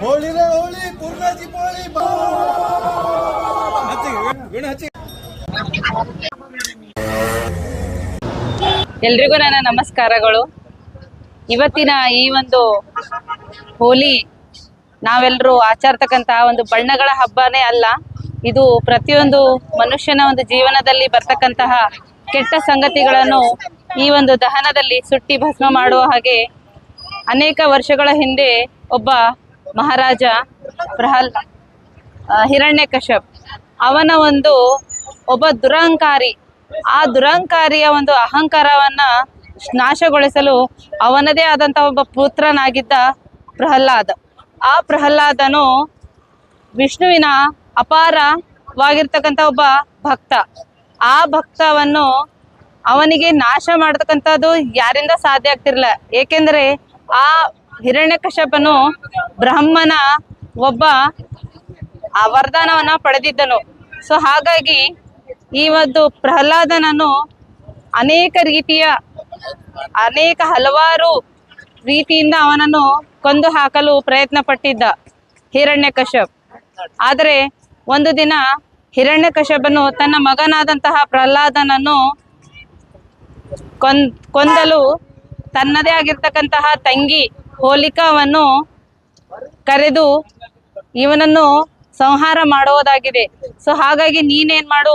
ಹೋಳಿ ಪೂರ್ಣಾಜಿ ಹೋಳಿ ಎಲ್ರಿಗೂ ನನ್ನ ನಮಸ್ಕಾರಗಳು. ಇವತ್ತಿನ ಈ ಒಂದು ಹೋಲಿ ನಾವೆಲ್ಲರೂ ಆಚರಿಸ್ತಕ್ಕಂತಹ ಒಂದು ಬಣ್ಣಗಳ ಹಬ್ಬನೇ ಅಲ್ಲ, ಇದು ಪ್ರತಿಯೊಂದು ಮನುಷ್ಯನ ಒಂದು ಜೀವನದಲ್ಲಿ ಬರ್ತಕ್ಕಂತಹ ಕೆಟ್ಟ ಸಂಗತಿಗಳನ್ನು ಈ ಒಂದು ದಹನದಲ್ಲಿ ಸುಟ್ಟಿ ಭಸ್ಮ ಮಾಡುವ ಹಾಗೆ ಅನೇಕ ವರ್ಷಗಳ ಹಿಂದೆ ಒಬ್ಬ ಮಹಾರಾಜ ಹಿರಣ್ಯಕಶ್ಯಪ್ ಅವನ ಒಂದು ಒಬ್ಬ ದುರಹಂಕಾರಿ, ಆ ದುರಹಂಕಾರಿಯ ಒಂದು ಅಹಂಕಾರವನ್ನ ನಾಶಗೊಳಿಸಲು ಅವನದೇ ಆದಂತಹ ಒಬ್ಬ ಪುತ್ರನಾಗಿದ್ದ ಪ್ರಹ್ಲಾದ. ಆ ಪ್ರಹ್ಲಾದನು ವಿಷ್ಣುವಿನ ಅಪಾರವಾಗಿರ್ತಕ್ಕಂಥ ಒಬ್ಬ ಭಕ್ತ. ಆ ಭಕ್ತವನ್ನು ಅವನಿಗೆ ನಾಶ ಮಾಡತಕ್ಕಂಥದ್ದು ಯಾರಿಂದ ಸಾಧ್ಯ ಆಗ್ತಿರ್ಲಿಲ್ಲ. ಏಕೆಂದರೆ ಆ ಹಿರಣ್ಯಕಶ್ಯಪನು ಬ್ರಹ್ಮನ ಒಬ್ಬ ವರದಾನವನ್ನ ಪಡೆದಿದ್ದನು. ಸೊ ಹಾಗಾಗಿ ಈ ಒಂದು ಪ್ರಹ್ಲಾದನನ್ನು ಹಲವಾರು ರೀತಿಯಿಂದ ಅವನನ್ನು ಕೊಂದು ಹಾಕಲು ಪ್ರಯತ್ನ ಪಟ್ಟಿದ್ದ ಹಿರಣ್ಯಕಶ್ಯಪ್. ಆದರೆ ಒಂದು ದಿನ ಹಿರಣ್ಯಕಶ್ಯಪನು ತನ್ನ ಮಗನಾದಂತಹ ಪ್ರಹ್ಲಾದನನ್ನು ಕೊಂದಲು ತನ್ನದೇ ಆಗಿರ್ತಕ್ಕಂತಹ ತಂಗಿ ಹೋಲಿಕಾವನ್ನು ಕರೆದು ಇವನನ್ನು ಸಂಹಾರ ಮಾಡುವುದಾಗಿದೆ. ಸೊ ಹಾಗಾಗಿ ನೀನೇನ್ ಮಾಡು,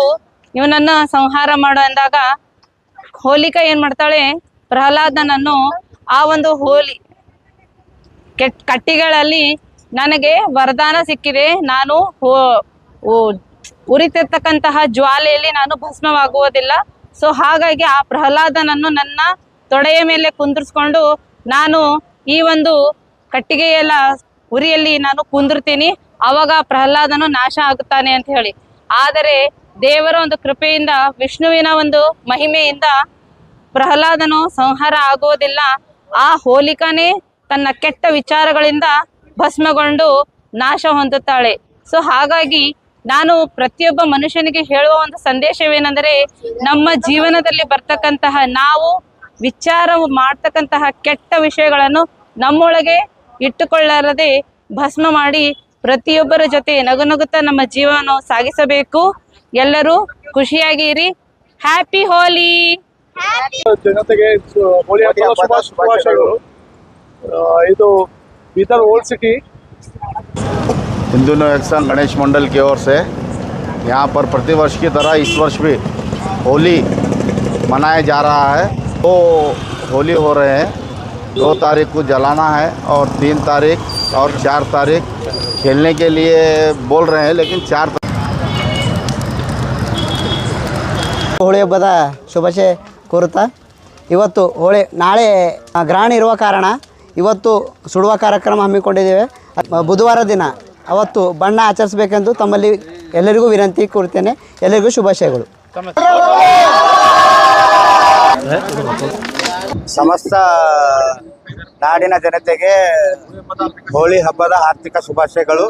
ಇವನನ್ನ ಸಂಹಾರ ಮಾಡು ಅಂದಾಗ ಹೋಲಿಕಾ ಏನ್ ಮಾಡ್ತಾಳೆ, ಪ್ರಹ್ಲಾದನನ್ನು ಆ ಒಂದು ಕಟ್ಟಿಗಳಲ್ಲಿ ನನಗೆ ವರದಾನ ಸಿಕ್ಕಿದೆ, ನಾನು ಉರಿತಿರ್ತಕ್ಕಂತಹ ಜ್ವಾಲೆಯಲ್ಲಿ ನಾನು ಭಸ್ಮವಾಗುವುದಿಲ್ಲ. ಸೊ ಹಾಗಾಗಿ ಆ ಪ್ರಹ್ಲಾದನನ್ನು ನನ್ನ ತೊಡೆಯ ಮೇಲೆ ಕುಂದಿರ್ಸ್ಕೊಂಡು ನಾನು ಈ ಒಂದು ಕಟ್ಟಿಗೆಯಲ್ಲ ಉರಿಯಲ್ಲಿ ನಾನು ಕುಂದಿರ್ತೀನಿ, ಅವಾಗ ಪ್ರಹ್ಲಾದನು ನಾಶ ಆಗುತ್ತಾನೆ ಅಂತ ಹೇಳಿ. ಆದರೆ ದೇವರ ಒಂದು ಕೃಪೆಯಿಂದ, ವಿಷ್ಣುವಿನ ಒಂದು ಮಹಿಮೆಯಿಂದ ಪ್ರಹ್ಲಾದನು ಸಂಹಾರ ಆಗುವುದಿಲ್ಲ. ಆ ಹೋಲಿಕಾನೇ ತನ್ನ ಕೆಟ್ಟ ವಿಚಾರಗಳಿಂದ ಭಸ್ಮಗೊಂಡು ನಾಶ ಹೊಂದುತ್ತಾಳೆ. ಸೊ ಹಾಗಾಗಿ ನಾನು ಪ್ರತಿಯೊಬ್ಬ ಮನುಷ್ಯನಿಗೆ ಹೇಳುವ ಒಂದು ಸಂದೇಶವೇನೆಂದರೆ, ನಮ್ಮ ಜೀವನದಲ್ಲಿ ಬರ್ತಕ್ಕಂತಹ ನಾವು ವಿಚಾರ ಮಾಡ್ತಕ್ಕಂತಹ ಕೆಟ್ಟ ವಿಷಯಗಳನ್ನು ನಮ್ಮೊಳಗೆ ಇಟ್ಟುಕೊಳ್ಳರದೆ ಭಸ್ಮ ಮಾಡಿ ಪ್ರತಿಯೊಬ್ಬರ ಜೊತೆ ನಗುನಗುತ್ತಾ ನಮ್ಮ ಜೀವನ ಸಾಗಿಸಬೇಕು. ಎಲ್ಲರೂ ಖುಷಿಯಾಗಿರಿ. ಹ್ಯಾಪಿ ಹೋಲಿ. ಜನತೆಗೆ ಹೋಳಿ ಹಬ್ಬದ ಶುಭಾಶಯಗಳು. ಇದು Bidar old city Hindu action Ganesh Mandal की ओर से यहाँ पर प्रतिवर्ष की तरह इस वर्ष भी होली मनाया जा रहा है। तो होली हो रहे हैं, 2 तारीख को जलाना है और 3 तारीख और 4 तारीख खेलने के लिए बोल रहे हैं, लेकिन 4 ಹೋಳಿ ಹಬ್ಬದ ಶುಭಾಶಯ ಕೋರುತ್ತಾ, ಇವತ್ತು ಹೋಳಿ ನಾಳೆ ಗ್ರಹಣ ಇರುವ ಕಾರಣ ಇವತ್ತು ಸುಡುವ ಕಾರ್ಯಕ್ರಮ ಹಮ್ಮಿಕೊಂಡಿದ್ದೇವೆ. ಬುಧವಾರ ದಿನ ಅವತ್ತು ಬಣ್ಣ ಆಚರಿಸಬೇಕೆಂದು ತಮ್ಮಲ್ಲಿ ಎಲ್ಲರಿಗೂ ವಿನಂತಿ ಕೋರುತ್ತೇನೆ. ಎಲ್ಲರಿಗೂ ಶುಭಾಶಯಗಳು. ಸಮಸ್ತ ನಾಡಿನ ಜನತೆಗೆ ಹೋಳಿ ಹಬ್ಬದ ಆರ್ಥಿಕ ಶುಭಾಶಯಗಳು.